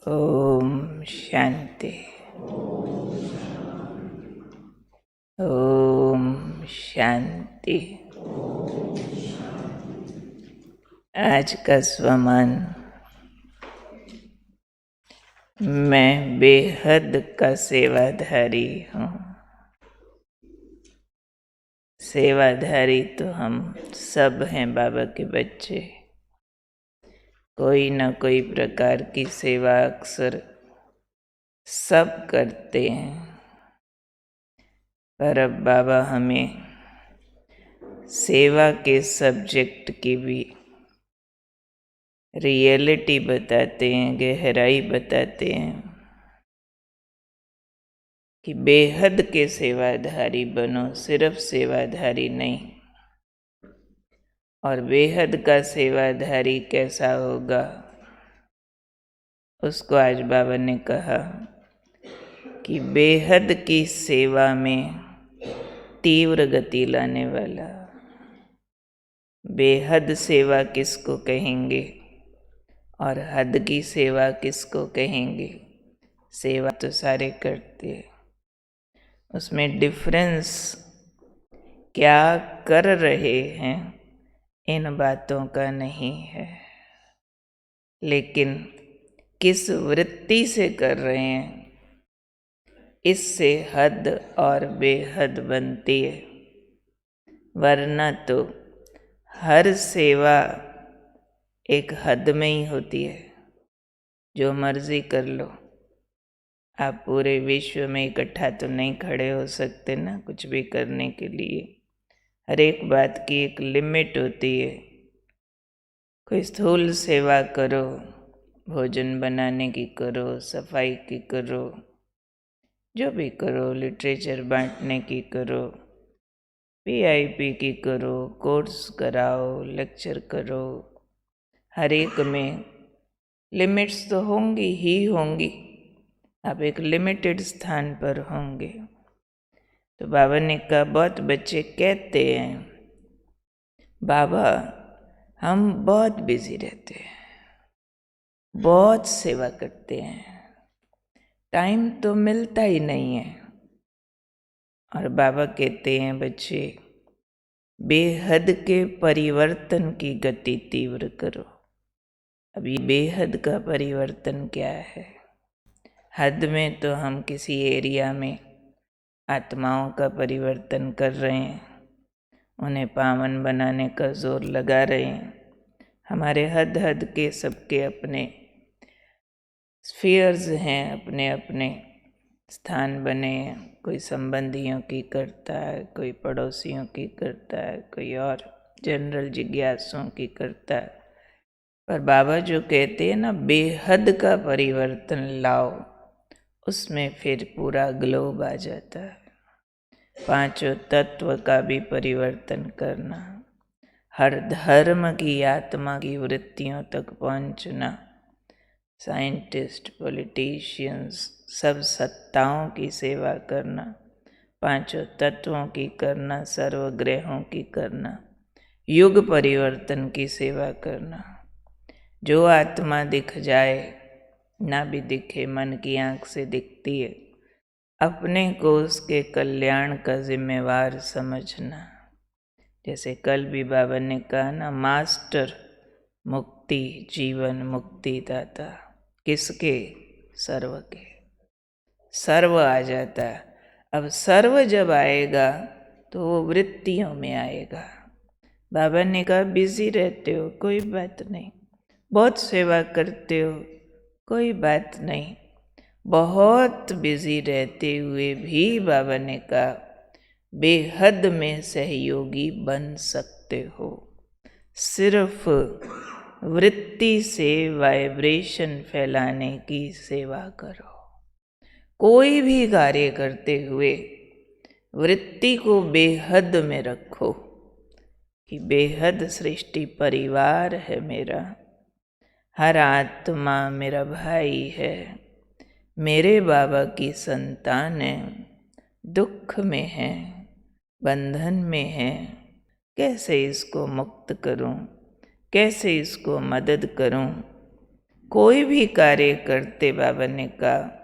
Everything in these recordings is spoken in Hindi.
ओम शांति। ओम शांति। आज का स्वमान, मैं बेहद का सेवाधारी हूँ। सेवाधारी तो हम सब हैं, बाबा के बच्चे। कोई न कोई प्रकार की सेवा अक्सर सब करते हैं, पर अब बाबा हमें सेवा के सब्जेक्ट की भी रियलिटी बताते हैं, गहराई बताते हैं कि बेहद के सेवाधारी बनो, सिर्फ सेवाधारी नहीं। और बेहद का सेवाधारी कैसा होगा, उसको आज बाबा ने कहा कि बेहद की सेवा में तीव्र गति लाने वाला। बेहद सेवा किसको कहेंगे और हद की सेवा किसको कहेंगे? सेवा तो सारे करते हैं, उसमें डिफरेंस क्या कर रहे हैं इन बातों का नहीं है, लेकिन किस वृत्ति से कर रहे हैं, इससे हद और बेहद बनती है। वरना तो हर सेवा एक हद में ही होती है। जो मर्जी कर लो, आप पूरे विश्व में इकट्ठा तो नहीं खड़े हो सकते ना कुछ भी करने के लिए। हर एक बात की एक लिमिट होती है। कोई स्थूल सेवा करो, भोजन बनाने की करो, सफाई की करो, जो भी करो, लिटरेचर बांटने की करो, वीआईपी की करो, कोर्स कराओ, लेक्चर करो, हर एक में लिमिट्स तो होंगी ही होंगी। आप एक लिमिटेड स्थान पर होंगे। तो बाबा ने कहा, बहुत बच्चे कहते हैं बाबा हम बहुत बिजी रहते हैं, बहुत सेवा करते हैं, टाइम तो मिलता ही नहीं है। और बाबा कहते हैं, बच्चे बेहद के परिवर्तन की गति तीव्र करो। अभी बेहद का परिवर्तन क्या है? हद में तो हम किसी एरिया में आत्माओं का परिवर्तन कर रहे हैं, उन्हें पावन बनाने का जोर लगा रहे हैं। हमारे हद हद के सबके अपने स्फीयर्स हैं, अपने अपने स्थान बने हैं। कोई संबंधियों की करता है, कोई पड़ोसियों की करता है, कोई और जनरल जिज्ञासुओं की करता है। पर बाबा जो कहते हैं ना, बेहद का परिवर्तन लाओ, उसमें फिर पूरा ग्लोब आ जाता है। पांचों तत्व का भी परिवर्तन करना, हर धर्म की आत्मा की वृत्तियों तक पहुंचना, साइंटिस्ट, पॉलिटिशियंस, सब सत्ताओं की सेवा करना, पांचों तत्वों की करना, सर्वग्रहों की करना, युग परिवर्तन की सेवा करना। जो आत्मा दिख जाए, ना भी दिखे, मन की आंख से दिखती है, अपने को उसके कल्याण का जिम्मेवार समझना। जैसे कल भी बाबा ने कहा ना, मास्टर मुक्ति जीवन मुक्ति दाता। किसके? सर्व के। सर्व आ जाता है। अब सर्व जब आएगा तो वो वृत्तियों में आएगा। बाबा ने कहा, बिजी रहते हो, कोई बात नहीं। बहुत सेवा करते हो, कोई बात नहीं। बहुत बिजी रहते हुए भी बाबा ने कहा, बेहद में सहयोगी बन सकते हो। सिर्फ वृत्ति से वाइब्रेशन फैलाने की सेवा करो। कोई भी कार्य करते हुए वृत्ति को बेहद में रखो कि बेहद सृष्टि परिवार है मेरा, हर आत्मा मेरा भाई है, मेरे बाबा की संतान है, दुख में है, बंधन में है, कैसे इसको मुक्त करूं, कैसे इसको मदद करूं। कोई भी कार्य करते बाबा ने कहा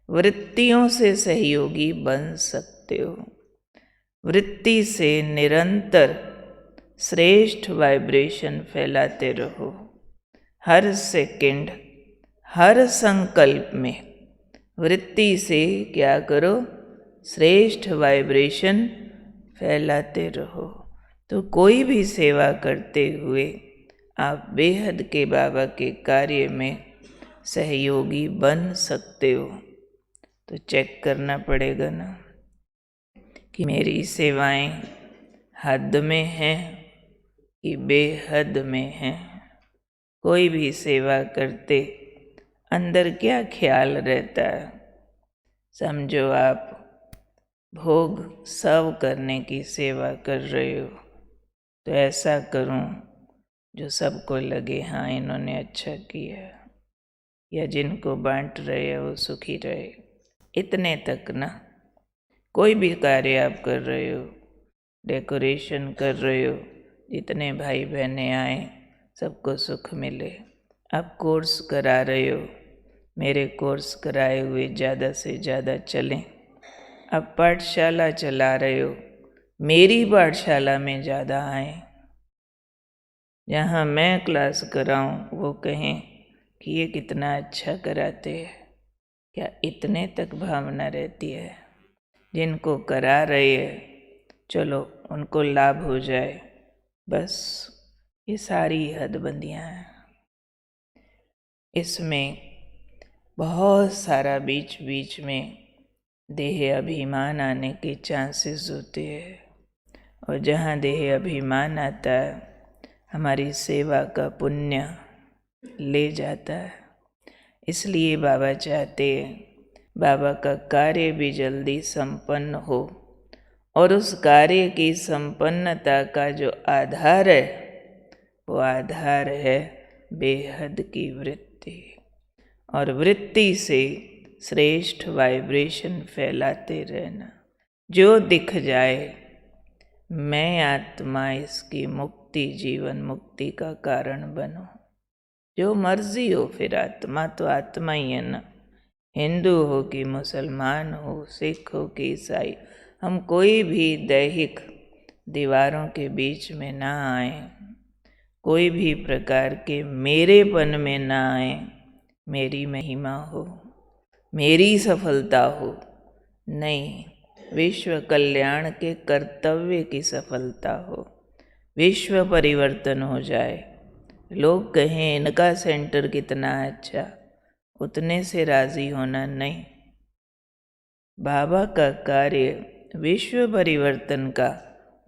वृत्तियों से सहयोगी बन सकते हो। वृत्ति से निरंतर श्रेष्ठ वाइब्रेशन फैलाते रहो। हर सेकंड, हर संकल्प में वृत्ति से क्या करो? श्रेष्ठ वाइब्रेशन फैलाते रहो। तो कोई भी सेवा करते हुए आप बेहद के बाबा के कार्य में सहयोगी बन सकते हो। तो चेक करना पड़ेगा ना कि मेरी सेवाएं हद में हैं कि बेहद में हैं। कोई भी सेवा करते अंदर क्या ख्याल रहता है? समझो आप भोग सर्व करने की सेवा कर रहे हो, तो ऐसा करूं जो सबको लगे हाँ इन्होंने अच्छा किया, या जिनको बांट रहे हैं वो सुखी रहे। इतने तक ना। कोई भी कार्य आप कर रहे हो, डेकोरेशन कर रहे हो, जितने भाई बहनें आए सबको सुख मिले। आप कोर्स करा रहे हो, मेरे कोर्स कराए हुए ज़्यादा से ज़्यादा चलें। आप पाठशाला चला रहे हो, मेरी पाठशाला में ज़्यादा आए। जहाँ मैं क्लास कराऊं वो कहें कि ये कितना अच्छा कराते हैं। क्या इतने तक भावना रहती है? जिनको करा रहे हैं चलो उनको लाभ हो जाए, बस ये सारी हदबंदियाँ हैं। इसमें बहुत सारा बीच बीच में देह अभिमान आने के चांसेस होते हैं, और जहाँ देह अभिमान आता है हमारी सेवा का पुण्य ले जाता है। इसलिए बाबा चाहते हैं बाबा का कार्य भी जल्दी संपन्न हो, और उस कार्य की संपन्नता का जो आधार है वो आधार है बेहद की वृत्ति। और वृत्ति से श्रेष्ठ वाइब्रेशन फैलाते रहना। जो दिख जाए मैं आत्मा इसकी मुक्ति, जीवन मुक्ति का कारण बनो। जो मर्जी हो, फिर आत्मा तो आत्मा ही है ना। हिंदू हो कि मुसलमान हो, सिख हो कि ईसाई, हम कोई भी दैहिक दीवारों के बीच में ना आए, कोई भी प्रकार के मेरेपन में ना आए। मेरी महिमा हो, मेरी सफलता हो, नहीं, विश्व कल्याण के कर्तव्य की सफलता हो, विश्व परिवर्तन हो जाए। लोग कहें इनका सेंटर कितना अच्छा, उतने से राजी होना नहीं। बाबा का कार्य विश्व परिवर्तन का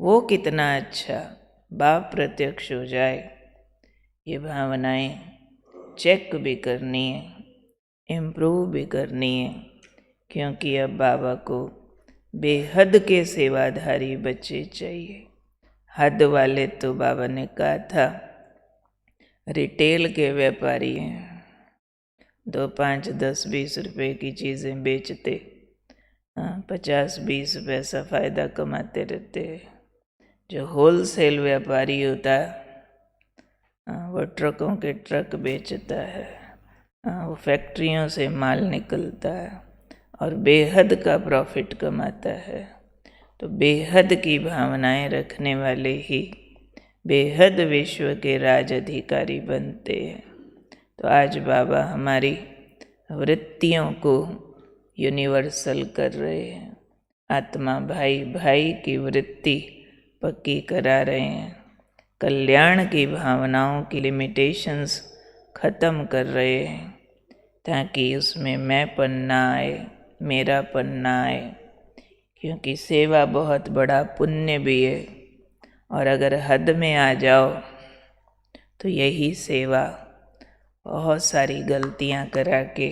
वो कितना अच्छा, बाप प्रत्यक्ष हो जाए। ये भावनाएं चेक भी करनी है, इम्प्रूव भी करनी है, क्योंकि अब बाबा को बेहद के सेवाधारी बच्चे चाहिए। हद वाले तो बाबा ने कहा था रिटेल के व्यापारी हैं, 2, 5, 10, 20 रुपए की चीज़ें बेचते, 50-20 पैसा फ़ायदा कमाते रहते। जो होलसेल व्यापारी होता है वो ट्रकों के ट्रक बेचता है, वो फैक्ट्रियों से माल निकलता है और बेहद का प्रॉफिट कमाता है। तो बेहद की भावनाएं रखने वाले ही बेहद विश्व के राज अधिकारी बनते हैं। तो आज बाबा हमारी वृत्तियों को यूनिवर्सल कर रहे हैं। आत्मा भाई भाई की वृत्ति पक्की करा रहे हैं। कल्याण की भावनाओं की लिमिटेशंस ख़त्म कर रहे हैं, ताकि उसमें मैंपन ना आए, मेरापन ना आए। क्योंकि सेवा बहुत बड़ा पुण्य भी है, और अगर हद में आ जाओ तो यही सेवा बहुत सारी गलतियां करा के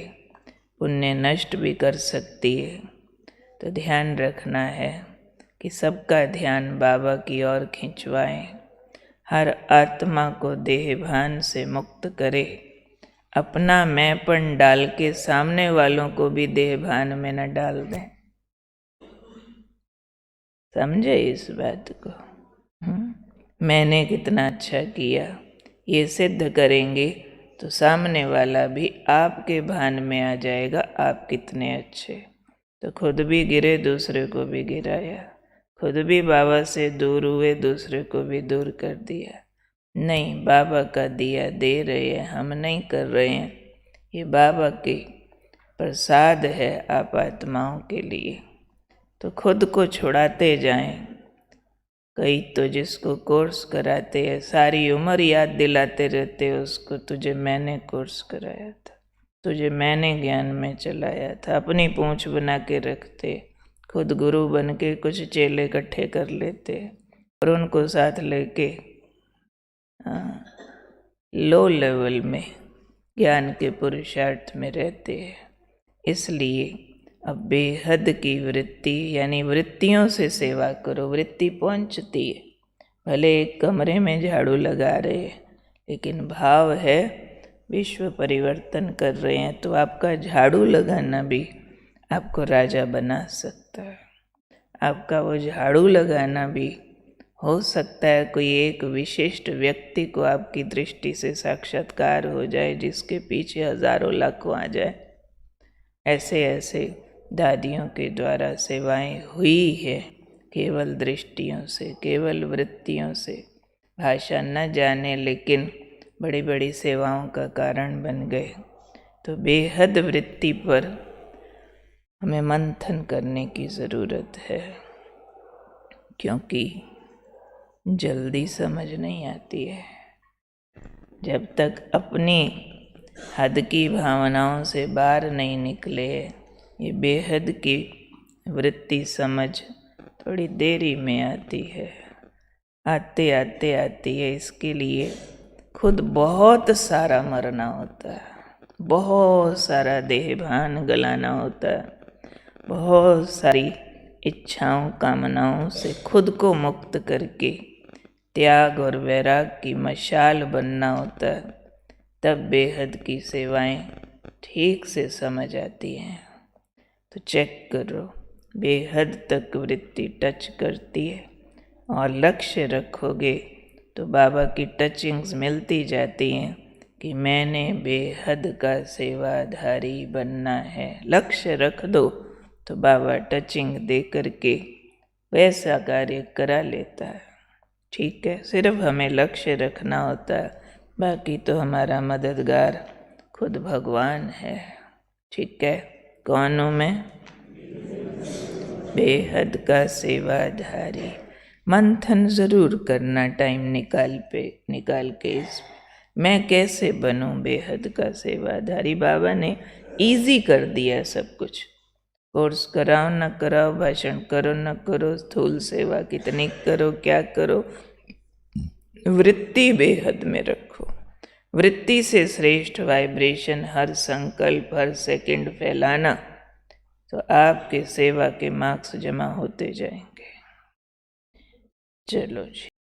पुण्य नष्ट भी कर सकती है। तो ध्यान रखना है कि सबका ध्यान बाबा की ओर खिंचवाएं। हर आत्मा को देहभान से मुक्त करे। अपना मैंपन डाल के सामने वालों को भी देहभान में न डाल दें। समझे इस बात को? मैंने कितना अच्छा किया, ये सिद्ध करेंगे तो सामने वाला भी आपके भान में आ जाएगा आप कितने अच्छे। तो खुद भी गिरे, दूसरे को भी गिराया, खुद भी बाबा से दूर हुए, दूसरे को भी दूर कर दिया। नहीं, बाबा का दिया दे रहे हैं, हम नहीं कर रहे हैं। ये बाबा की प्रसाद है आप आत्माओं के लिए। तो खुद को छुड़ाते जाएं। कई तो जिसको कोर्स कराते हैं सारी उम्र याद दिलाते रहते हैं उसको, तुझे मैंने कोर्स कराया था, तुझे मैंने ज्ञान में चलाया था। अपनी पूंछ बना के रखते, खुद गुरु बन के कुछ चेले इकट्ठे कर लेते और उनको साथ लेके लो लेवल में ज्ञान के पुरुषार्थ में रहते हैं। इसलिए अब बेहद की वृत्ति यानी वृत्तियों से सेवा करो। वृत्ति पहुंचती है, भले एक कमरे में झाड़ू लगा रहे हैं, लेकिन भाव है विश्व परिवर्तन कर रहे हैं, तो आपका झाड़ू लगाना भी आपको राजा बना सकता है। आपका वो झाड़ू लगाना भी हो सकता है कोई एक विशिष्ट व्यक्ति को आपकी दृष्टि से साक्षात्कार हो जाए, जिसके पीछे हजारों लाखों आ जाए। ऐसे ऐसे दादियों के द्वारा सेवाएं हुई है, केवल दृष्टियों से, केवल वृत्तियों से, भाषा न जाने लेकिन बड़ी बड़ी सेवाओं का कारण बन गए। तो बेहद वृत्ति पर हमें मंथन करने की ज़रूरत है, क्योंकि जल्दी समझ नहीं आती है। जब तक अपनी हद की भावनाओं से बाहर नहीं निकले, ये बेहद की वृत्ति समझ थोड़ी देरी में आती है। आते आते आती है। इसके लिए खुद बहुत सारा मरना होता है, बहुत सारा देहभान गलाना होता है, बहुत सारी इच्छाओं कामनाओं से खुद को मुक्त करके त्याग और वैराग की मशाल बनना होता है। तब बेहद की सेवाएं ठीक से समझ आती हैं। तो चेक करो, बेहद तक वृत्ति टच करती है और लक्ष्य रखोगे तो बाबा की टचिंग्स मिलती जाती हैं कि मैंने बेहद का सेवाधारी बनना है। लक्ष्य रख दो तो बाबा टचिंग दे करके वैसा कार्य करा लेता है। ठीक है, सिर्फ हमें लक्ष्य रखना होता है, बाकी तो हमारा मददगार खुद भगवान है। ठीक है, कौन हूँ मैं? बेहद का सेवाधारी। मंथन ज़रूर करना टाइम निकाल के मैं कैसे बनूं बेहद का सेवाधारी। बाबा ने इजी कर दिया सब कुछ। कोर्स कराओ न कराओ, भाषण करो न करो, स्थूल सेवा कितनी करो, क्या करो, वृत्ति बेहद में रखो। वृत्ति से श्रेष्ठ वाइब्रेशन हर संकल्प हर सेकंड फैलाना, तो आपके सेवा के मार्क्स जमा होते जाएंगे। चलो जी।